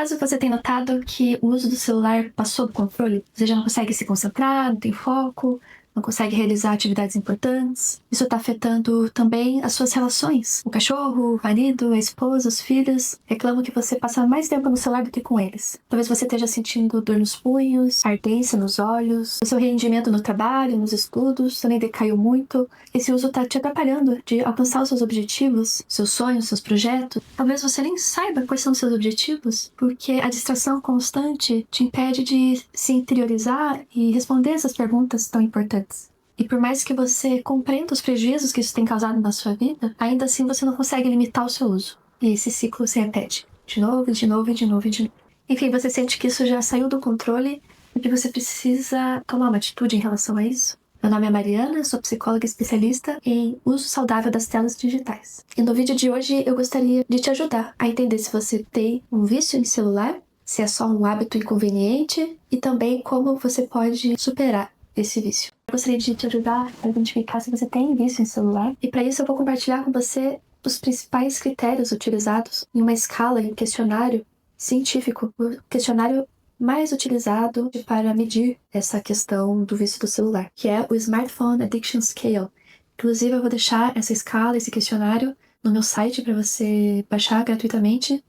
acaso você tem notado que o uso do celular passou do controle? Você já não consegue se concentrar, não tem foco, não consegue realizar atividades importantes? Isso está afetando também as suas relações. O cachorro, o marido, a esposa, os filhos reclamam que você passa mais tempo no celular do que com eles. Talvez você esteja sentindo dor nos punhos, ardência nos olhos, o seu rendimento no trabalho, nos estudos também decaiu muito. Esse uso está te atrapalhando de alcançar os seus objetivos, seus sonhos, seus projetos. Talvez você nem saiba quais são os seus objetivos, porque a distração constante te impede de se interiorizar e responder essas perguntas tão importantes. E por mais que você compreenda os prejuízos que isso tem causado na sua vida, ainda assim você não consegue limitar o seu uso. E esse ciclo se repete de novo, de novo, de novo, de novo. Enfim, você sente que isso já saiu do controle e que você precisa tomar uma atitude em relação a isso. Meu nome é Mariana, sou psicóloga especialista em uso saudável das telas digitais. E no vídeo de hoje eu gostaria de te ajudar a entender se você tem um vício em celular, se é só um hábito inconveniente e também como você pode superar esse vício. Eu gostaria de te ajudar a identificar se você tem vício em celular, e para isso eu vou compartilhar com você os principais critérios utilizados em uma escala, em um questionário científico, o questionário mais utilizado para medir essa questão do vício do celular, que é o Smartphone Addiction Scale. Inclusive eu vou deixar essa escala, esse questionário, no meu site para você baixar gratuitamente.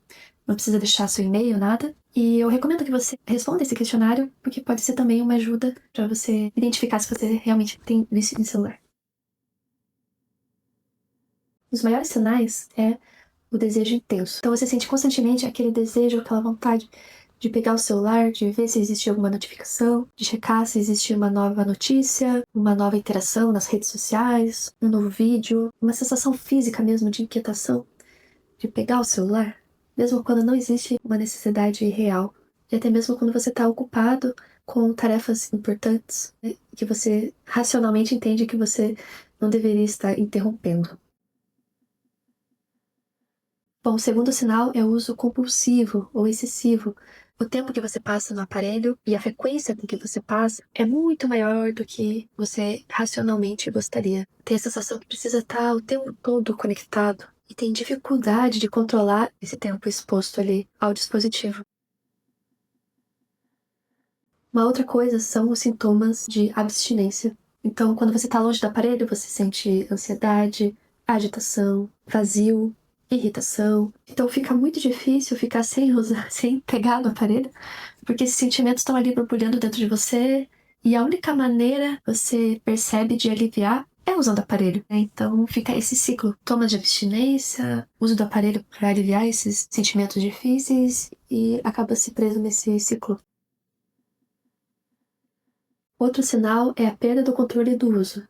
Não precisa deixar seu e-mail, nada. E eu recomendo que você responda esse questionário, porque pode ser também uma ajuda para você identificar se você realmente tem vício em celular. Os maiores sinais é o desejo intenso. Então você sente constantemente aquele desejo, aquela vontade de pegar o celular, de ver se existe alguma notificação, de checar se existe uma nova notícia, uma nova interação nas redes sociais, um novo vídeo, uma sensação física mesmo de inquietação, de pegar o celular, mesmo quando não existe uma necessidade real. E até mesmo quando você está ocupado com tarefas importantes, né, que você racionalmente entende que você não deveria estar interrompendo. Bom, o segundo sinal é o uso compulsivo ou excessivo. O tempo que você passa no aparelho e a frequência com que você passa é muito maior do que você racionalmente gostaria. Tem a sensação que precisa estar o tempo todo conectado e tem dificuldade de controlar esse tempo exposto ali ao dispositivo. Uma outra coisa são os sintomas de abstinência. Então, quando você está longe do aparelho, você sente ansiedade, agitação, vazio, irritação. Então fica muito difícil ficar sem usar, sem pegar no aparelho, porque esses sentimentos estão ali borbulhando dentro de você e a única maneira você percebe de aliviar é usando o aparelho, né? Então fica esse ciclo, toma de abstinência, uso do aparelho para aliviar esses sentimentos difíceis e acaba se preso nesse ciclo. Outro sinal é a perda do controle do uso.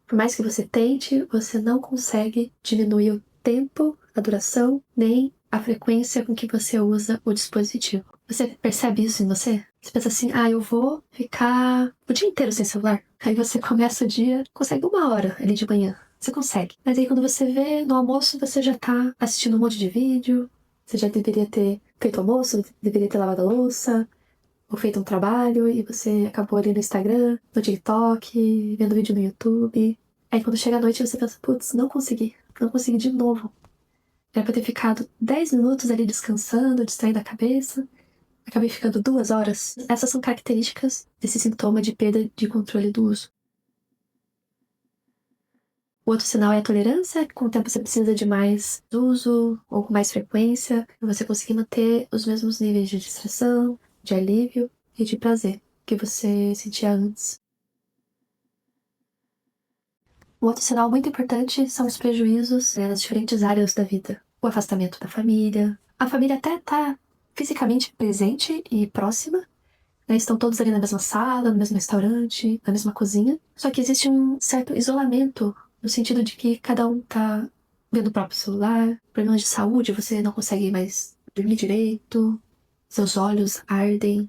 Por mais que você tente, você não consegue diminuir o tempo, a duração, nem a frequência com que você usa o dispositivo. Você percebe isso em você? Você pensa assim, eu vou ficar o dia inteiro sem celular. Aí você começa o dia, consegue 1 hora ali de manhã. Você consegue. Mas aí quando você vê, no almoço você já tá assistindo um monte de vídeo, você já deveria ter feito almoço, deveria ter lavado a louça, ou feito um trabalho, e você acabou ali no Instagram, no TikTok, vendo vídeo no YouTube. Aí quando chega a noite você pensa, putz, não consegui de novo. Era pra ter ficado 10 minutos ali descansando, distraindo a cabeça. Acabei ficando 2 horas. Essas são características desse sintoma de perda de controle do uso. O outro sinal é a tolerância. Com o tempo você precisa de mais uso ou com mais frequência, pra você conseguir manter os mesmos níveis de distração, de alívio e de prazer que você sentia antes. Um outro sinal muito importante são os prejuízos nas diferentes áreas da vida. O afastamento da família. A família até está fisicamente presente e próxima, né? Estão todos ali na mesma sala, no mesmo restaurante, na mesma cozinha. Só que existe um certo isolamento, no sentido de que cada um está vendo o próprio celular, problemas de saúde, você não consegue mais dormir direito, seus olhos ardem,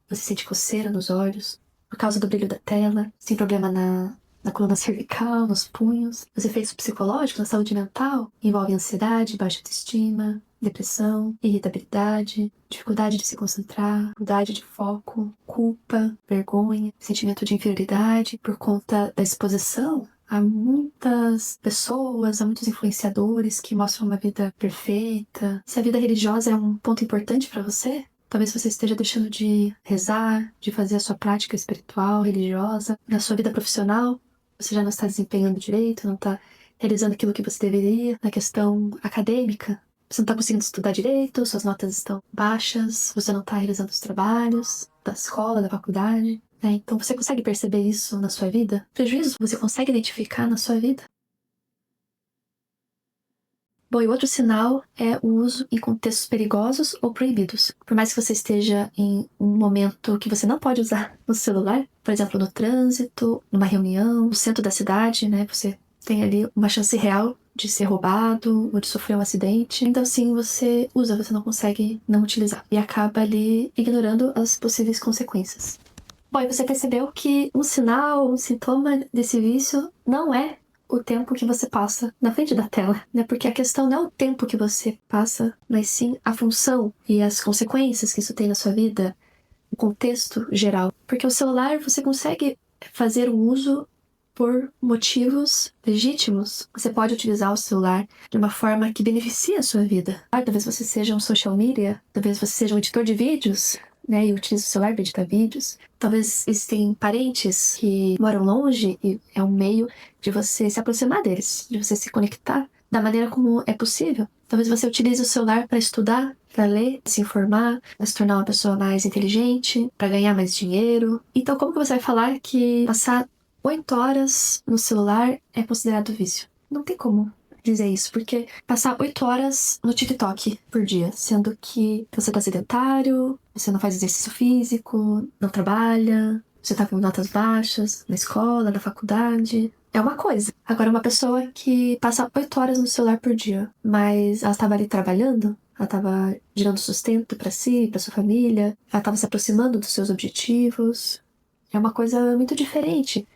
você sente coceira nos olhos por causa do brilho da tela, tem problema na coluna cervical, nos punhos. Os efeitos psicológicos na saúde mental envolvem ansiedade, baixa autoestima, depressão, irritabilidade, dificuldade de se concentrar, dificuldade de foco, culpa, vergonha, sentimento de inferioridade por conta da exposição Há muitas pessoas, há muitos influenciadores que mostram uma vida perfeita. Se a vida religiosa é um ponto importante para você, talvez você esteja deixando de rezar, de fazer a sua prática espiritual, religiosa. Na sua vida profissional, você já não está desempenhando direito, não está realizando aquilo que você deveria. Na questão acadêmica, você não está conseguindo estudar direito, suas notas estão baixas, você não está realizando os trabalhos da escola, da faculdade. Então você consegue perceber isso na sua vida? Prejuízos você consegue identificar na sua vida? Bom, e outro sinal é o uso em contextos perigosos ou proibidos. Por mais que você esteja em um momento que você não pode usar o celular, por exemplo, no trânsito, numa reunião, no centro da cidade, você tem ali uma chance real de ser roubado ou de sofrer um acidente. Então, assim, você usa, você não consegue não utilizar. E acaba ali ignorando as possíveis consequências. Bom, e você percebeu que um sinal, um sintoma desse vício não é o tempo que você passa na frente da tela, né? Porque a questão não é o tempo que você passa, mas sim a função e as consequências que isso tem na sua vida, o contexto geral. Porque o celular você consegue fazer um uso por motivos legítimos. Você pode utilizar o celular de uma forma que beneficie a sua vida. Talvez você seja um social media, talvez você seja um editor de vídeos, e utilize o celular para editar vídeos. Talvez existem parentes que moram longe e é um meio de você se aproximar deles, de você se conectar da maneira como é possível. Talvez você utilize o celular para estudar, para ler, se informar, para se tornar uma pessoa mais inteligente, para ganhar mais dinheiro. Então, como que você vai falar que passar 8 horas no celular é considerado vício? Não tem como dizer isso, porque passar 8 horas no TikTok por dia, sendo que você tá sedentário, você não faz exercício físico, não trabalha, você tá com notas baixas na escola, na faculdade, é uma coisa. Agora, uma pessoa que passa 8 horas no celular por dia, mas ela estava ali trabalhando, ela estava gerando sustento para si, para sua família, ela estava se aproximando dos seus objetivos, é uma coisa muito diferente.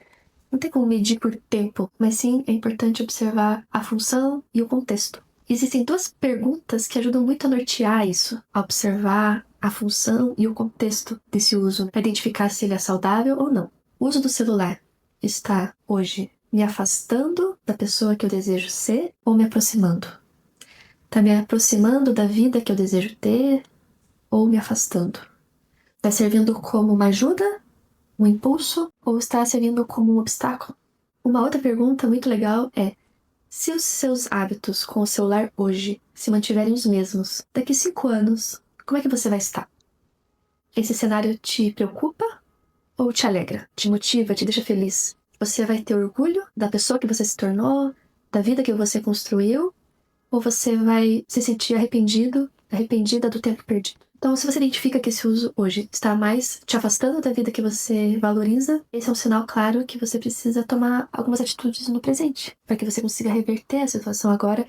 Não tem como medir por tempo, mas sim é importante observar a função e o contexto. Existem duas perguntas que ajudam muito a nortear isso, a observar a função e o contexto desse uso, para identificar se ele é saudável ou não. O uso do celular está hoje me afastando da pessoa que eu desejo ser ou me aproximando? Está me aproximando da vida que eu desejo ter ou me afastando? Está servindo como uma ajuda, um impulso, ou está servindo como um obstáculo? Uma outra pergunta muito legal é: se os seus hábitos com o celular hoje se mantiverem os mesmos, daqui 5 anos, como é que você vai estar? Esse cenário te preocupa ou te alegra? Te motiva, te deixa feliz? Você vai ter orgulho da pessoa que você se tornou, da vida que você construiu, ou você vai se sentir arrependido, arrependida do tempo perdido? Então, se você identifica que esse uso hoje está mais te afastando da vida que você valoriza, esse é um sinal claro que você precisa tomar algumas atitudes no presente, para que você consiga reverter a situação agora,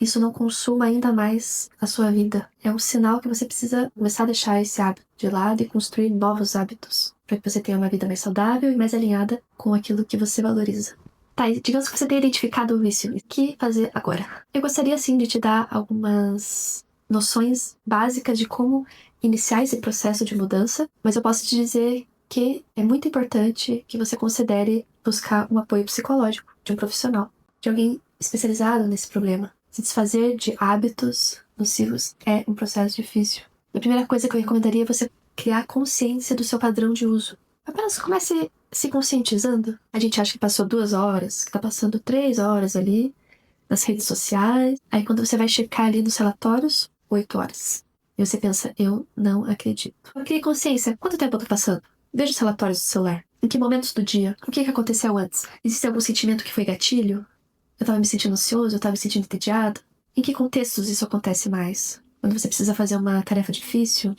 isso não consuma ainda mais a sua vida. É um sinal que você precisa começar a deixar esse hábito de lado e construir novos hábitos, para que você tenha uma vida mais saudável e mais alinhada com aquilo que você valoriza. Tá, e digamos que você tenha identificado o vício. O que fazer agora? Eu gostaria, sim, de te dar algumas noções básicas de como iniciar esse processo de mudança, mas eu posso te dizer que é muito importante que você considere buscar um apoio psicológico de um profissional, de alguém especializado nesse problema. Se desfazer de hábitos nocivos é um processo difícil. A primeira coisa que eu recomendaria é você criar consciência do seu padrão de uso. Apenas comece se conscientizando. A gente acha que passou 2 horas, que tá passando 3 horas ali nas redes sociais. Aí quando você vai checar ali nos relatórios, 8 horas. E você pensa, eu não acredito. Eu criei consciência. Quanto tempo eu tô passando? Veja os relatórios do celular. Em que momentos do dia? O que aconteceu antes? Existe algum sentimento que foi gatilho? Eu tava me sentindo ansioso, eu tava me sentindo entediado? Em que contextos isso acontece mais? Quando você precisa fazer uma tarefa difícil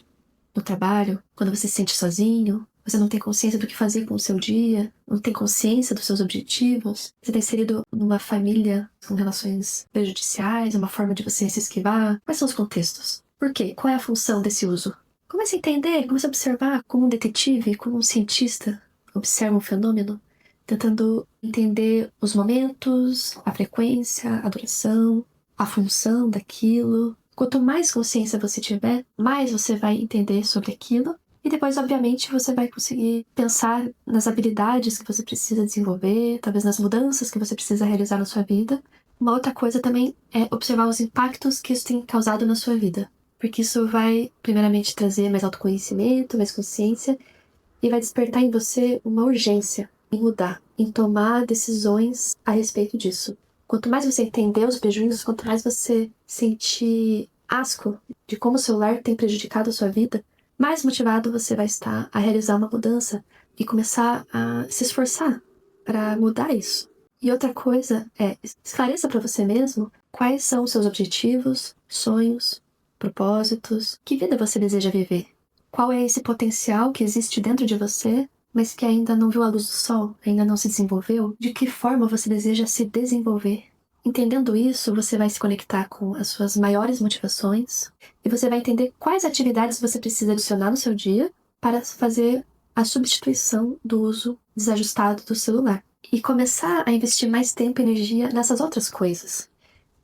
no trabalho? Quando você se sente sozinho? Você não tem consciência do que fazer com o seu dia? Não tem consciência dos seus objetivos? Você está inserido numa família com relações prejudiciais? Uma forma de você se esquivar? Quais são os contextos? Por quê? Qual é a função desse uso? Comece a entender, comece a observar como um detetive, como um cientista observa um fenômeno, tentando entender os momentos, a frequência, a duração, a função daquilo. Quanto mais consciência você tiver, mais você vai entender sobre aquilo E depois, obviamente, você vai conseguir pensar nas habilidades que você precisa desenvolver, talvez nas mudanças que você precisa realizar na sua vida. Uma outra coisa também é observar os impactos que isso tem causado na sua vida. Porque isso vai, primeiramente, trazer mais autoconhecimento, mais consciência, e vai despertar em você uma urgência em mudar, em tomar decisões a respeito disso. Quanto mais você entender os prejuízos, quanto mais você sentir asco de como o celular tem prejudicado a sua vida, mais motivado você vai estar a realizar uma mudança e começar a se esforçar para mudar isso. E outra coisa é, esclareça para você mesmo quais são os seus objetivos, sonhos, propósitos, que vida você deseja viver. Qual é esse potencial que existe dentro de você, mas que ainda não viu a luz do sol, ainda não se desenvolveu? De que forma você deseja se desenvolver? Entendendo isso, você vai se conectar com as suas maiores motivações e você vai entender quais atividades você precisa adicionar no seu dia para fazer a substituição do uso desajustado do celular. E começar a investir mais tempo e energia nessas outras coisas.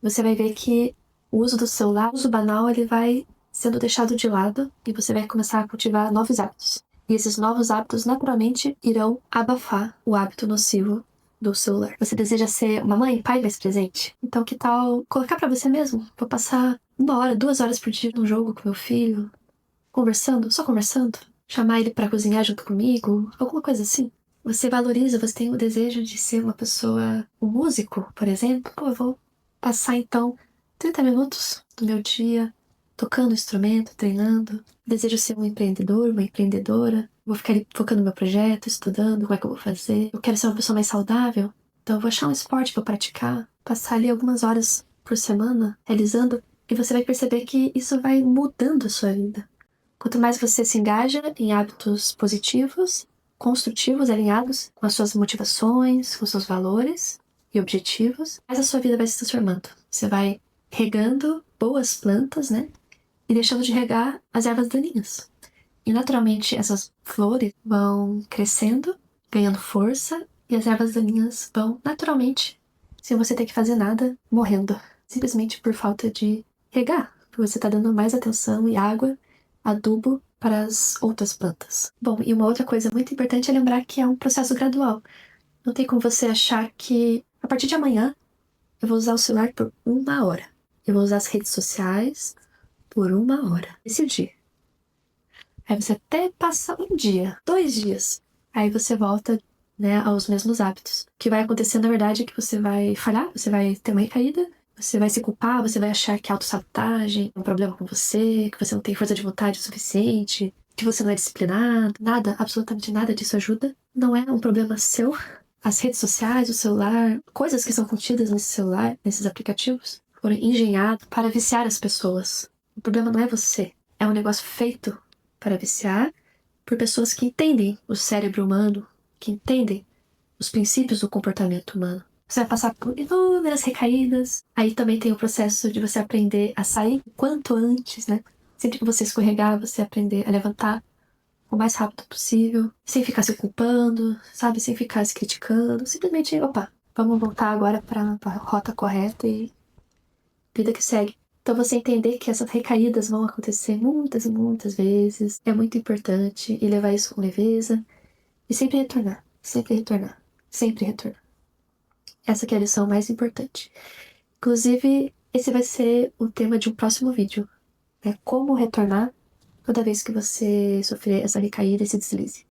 Você vai ver que o uso do celular, o uso banal, ele vai sendo deixado de lado e você vai começar a cultivar novos hábitos. E esses novos hábitos naturalmente irão abafar o hábito nocivo do celular. Você deseja ser uma mãe, pai mais presente? Então que tal colocar pra você mesmo? Vou passar 1 hora, 2 horas por dia num jogo com meu filho, conversando, só conversando. Chamar ele pra cozinhar junto comigo, alguma coisa assim. Você valoriza, você tem o desejo de ser uma pessoa, um músico, por exemplo. Pô, eu vou passar então 30 minutos do meu dia tocando instrumento, treinando. Desejo ser um empreendedor, uma empreendedora. Vou ficar ali focando no meu projeto, estudando como é que eu vou fazer. Eu quero ser uma pessoa mais saudável, então eu vou achar um esporte pra eu praticar. Passar ali algumas horas por semana realizando, e você vai perceber que isso vai mudando a sua vida. Quanto mais você se engaja em hábitos positivos, construtivos, alinhados com as suas motivações, com os seus valores e objetivos, mais a sua vida vai se transformando. Você vai regando boas plantas, né? E deixando de regar as ervas daninhas. E naturalmente essas flores vão crescendo, ganhando força, e as ervas daninhas vão naturalmente, sem você ter que fazer nada, morrendo. Simplesmente por falta de regar. Porque você está dando mais atenção e água, adubo para as outras plantas. Bom, e uma outra coisa muito importante é lembrar que é um processo gradual. Não tem como você achar que a partir de amanhã eu vou usar o celular por 1 hora. Eu vou usar as redes sociais por 1 hora. Decidi. Aí você até passa 1 dia, 2 dias. Aí você volta, né, aos mesmos hábitos. O que vai acontecer, na verdade, é que você vai falhar, você vai ter uma recaída, você vai se culpar, você vai achar que a autossabotagem é um problema com você, que você não tem força de vontade o suficiente, que você não é disciplinado. Nada, absolutamente nada disso ajuda. Não é um problema seu. As redes sociais, o celular, coisas que são contidas nesse celular, nesses aplicativos, foram engenhados para viciar as pessoas. O problema não é você. É um negócio feito para viciar por pessoas que entendem o cérebro humano, que entendem os princípios do comportamento humano. Você vai passar por inúmeras recaídas. Aí também tem o processo de você aprender a sair o quanto antes, né? Sempre que você escorregar, você aprender a levantar o mais rápido possível, sem ficar se culpando, sabe? Sem ficar se criticando. Simplesmente, opa, vamos voltar agora para a rota correta e vida que segue. Então você entender que essas recaídas vão acontecer muitas e muitas vezes é muito importante, e levar isso com leveza e sempre retornar, sempre retornar, sempre retornar. Essa que é a lição mais importante. Inclusive, esse vai ser o tema de um próximo vídeo, né? Como retornar toda vez que você sofrer essa recaída, esse deslize.